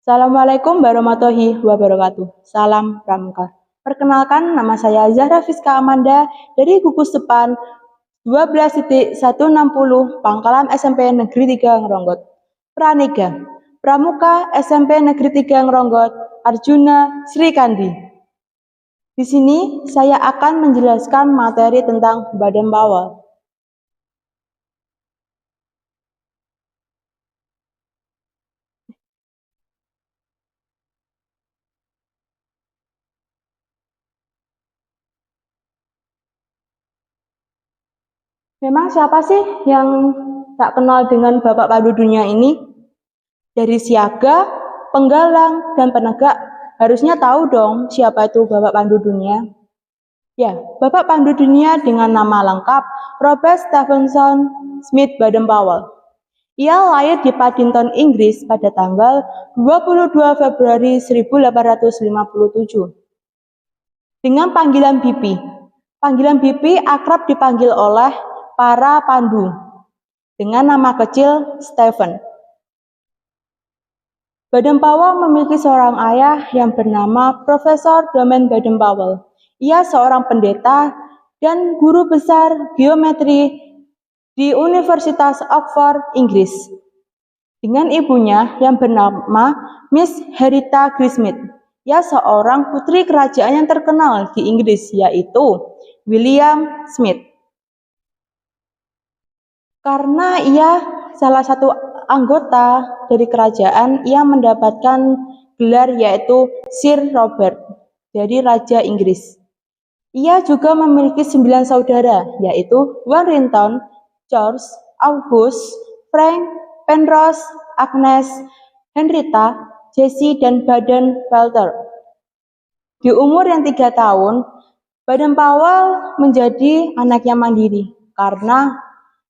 Assalamualaikum warahmatullahi wabarakatuh. Salam Pramuka. Perkenalkan, nama saya Zahra Fiska Amanda dari gugus depan 12.160 Pangkalan SMP Negeri 3 Ngeronggot. Pranega, Pramuka SMP Negeri 3 Ngeronggot, Arjuna Sri Kandi. Di sini saya akan menjelaskan materi tentang Baden Powell. Memang siapa sih yang tak kenal dengan Bapak Pandu Dunia ini? Dari siaga, penggalang, dan penegak, harusnya tahu dong siapa itu Bapak Pandu Dunia. Ya, Bapak Pandu Dunia dengan nama lengkap Robert Stephenson Smith Baden Powell. Ia lahir di Paddington, Inggris pada tanggal 22 Februari 1857. Dengan panggilan BP. Panggilan BP akrab dipanggil oleh para pandu dengan nama kecil Stephen. Baden Powell memiliki seorang ayah yang bernama Profesor Domen Baden Powell. Ia seorang pendeta dan guru besar geometri di Universitas Oxford, Inggris. Dengan ibunya yang bernama Miss Henrietta Smith. Ia seorang putri kerajaan yang terkenal di Inggris, yaitu William Smith. Karena ia salah satu anggota dari kerajaan, ia mendapatkan gelar yaitu Sir Robert, jadi Raja Inggris. Ia juga memiliki 9 saudara, yaitu Warrington, George, August, Frank, Penrose, Agnes, Henrietta, Jessie, dan Baden Walter. Di umur yang 3 tahun, Baden Powell menjadi anak yang mandiri karena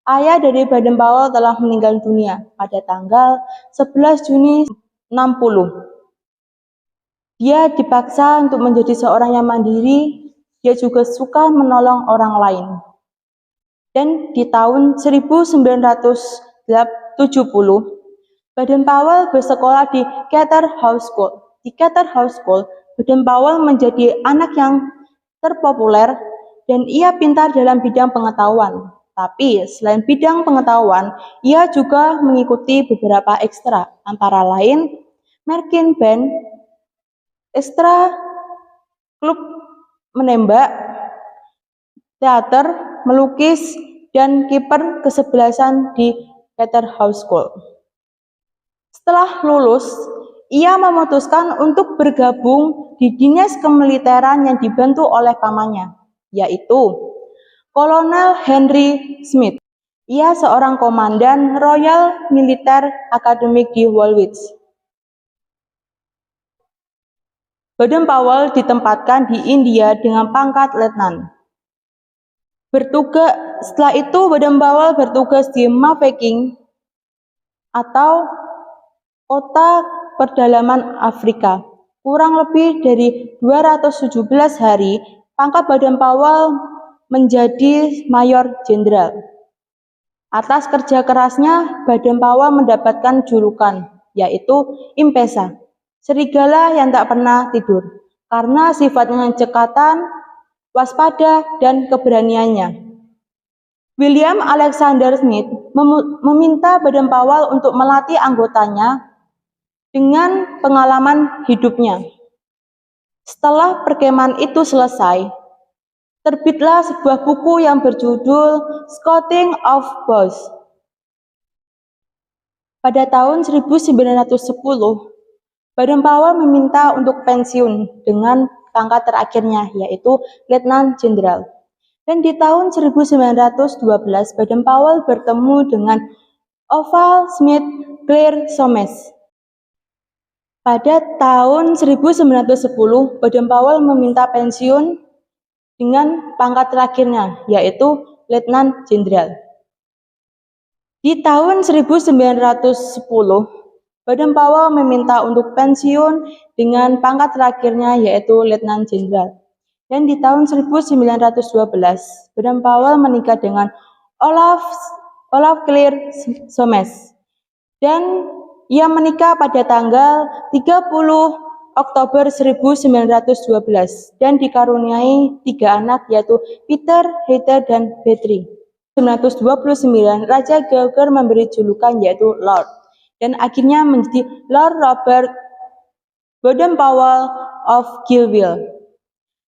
ayah dari Baden Powell telah meninggal dunia pada tanggal 11 Juni 60. Dia dipaksa untuk menjadi seorang yang mandiri. Dia juga suka menolong orang lain. Dan di tahun 1970, Baden Powell bersekolah di Charterhouse School. Di Charterhouse School, Baden Powell menjadi anak yang terpopuler dan ia pintar dalam bidang pengetahuan. Tapi selain bidang pengetahuan, ia juga mengikuti beberapa ekstra, antara lain marching band, ekstra klub menembak, teater, melukis, dan kiper kesebelasan di Charterhouse School. Setelah lulus, ia memutuskan untuk bergabung di dinas kemiliteran yang dibantu oleh pamannya, yaitu Kolonel Henry Smith. Ia seorang komandan Royal Military Academy di Woolwich. Baden Powell ditempatkan di India dengan pangkat letnan. Setelah itu Baden Powell bertugas di Mafeking atau kota pedalaman Afrika. Kurang lebih dari 217 hari, pangkat Baden Powell menjadi mayor jenderal. Atas kerja kerasnya, Baden Powell mendapatkan julukan, yaitu Impesa, serigala yang tak pernah tidur, karena sifatnya cekatan, waspada, dan keberaniannya. William Alexander Smith meminta Baden Powell untuk melatih anggotanya dengan pengalaman hidupnya. Setelah perkemahan itu selesai, terbitlah sebuah buku yang berjudul Scouting of Boys. Pada tahun 1910, Baden Powell meminta untuk pensiun dengan pangkat terakhirnya, yaitu Letnan Jenderal. Dan di tahun 1912, Baden Powell bertemu dengan Orval Smith Claire Somes. Pada tahun 1910, Baden Powell meminta pensiun dengan pangkat terakhirnya, yaitu Letnan Jenderal. Di tahun 1910, Baden Powell meminta untuk pensiun dengan pangkat terakhirnya, yaitu Letnan Jenderal. Dan di tahun 1912, Baden Powell menikah dengan Olaf Claire Somes. Dan Ia menikah pada tanggal 30 Oktober 1912 dan dikaruniai 3 anak yaitu Peter, Heather, dan Beatrix. 1929, Raja George memberi julukan yaitu Lord dan akhirnya menjadi Lord Robert Baden-Powell of Gilville.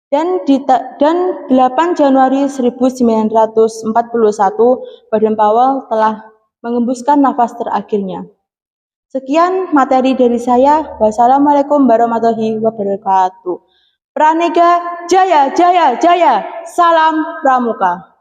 Dan 8 Januari 1941, Baden-Powell telah mengembuskan nafas terakhirnya. Sekian materi dari saya. Wassalamualaikum warahmatullahi wabarakatuh. Pranega Jaya Jaya Jaya. Salam Pramuka.